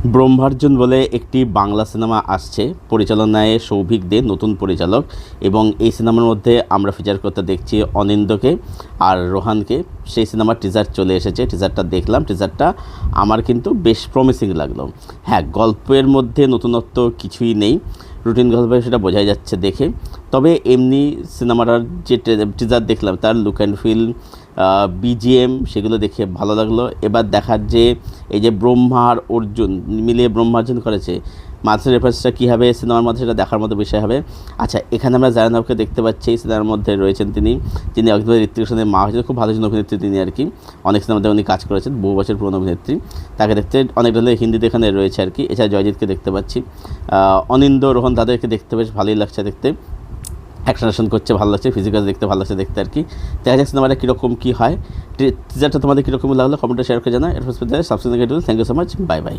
ব্রহ্মার্জন বলে একটি বাংলা সিনেমা আসছে, পরিচালনায় সৌভিক দে নতুন পরিচালক। এবং এই সিনেমার মধ্যে আমরা ফিচার করতে দেখছি অনিন্দকে আর রোহানকে। সেই সিনেমার টিজার চলে এসেছে, টিজারটা দেখলাম, টিজারটা আমার কিন্তু বেশ প্রমিসিং লাগলো। হ্যাঁ, গল্পের মধ্যে নতুনত্ব কিছুই নেই, রুটিন গল্প সেটা বোঝাই যাচ্ছে দেখে। তবে এমনি সিনেমাটার যে টিজার দেখলাম তার লুক অ্যান্ড ফিল, বিজিএম, সেগুলো দেখে ভালো লাগলো। এবার দেখার যে এই যে ব্রহ্মা আর অর্জুন মিলিয়ে ব্রহ্মার্জন করেছে, মাঝের রেফারেন্সটা কী হবে সিনেমার মধ্যে সেটা দেখার মতো বিষয় হবে। আচ্ছা, এখানে আমরা জায়নাবকে দেখতে পাচ্ছি, এই সিনেমার মধ্যে রয়েছেন যিনি একদম ঋত্বিক রোশনের মা হয়েছেন, খুব ভালো একজন অভিনেত্রী তিনি আর কি। অনেক সিনেমাতে উনি কাজ করেছেন, বহু বছর পুরনো অভিনেত্রী। তাকে দেখতে অনেক ধরনের হিন্দিতে এখানে রয়েছে আর কি। এছাড়া জয়জিৎকে দেখতে পাচ্ছি, অনিন্দ, রোহন, তাদেরকে দেখতে বেশ ভালোই লাগছে দেখতে। অ্যাকশন করছে, ভালো লাগছে, ফিজিক্যাল দেখতে ভালো লাগছে দেখতে আর কি। দেখা যাক সিনেমাটা কীরকম কী হয়। টিজারটা তোমাদের কীরকম লাগলো কমেন্টে শেয়ার করে জানা। এর subscribe, thank you so much, bye by.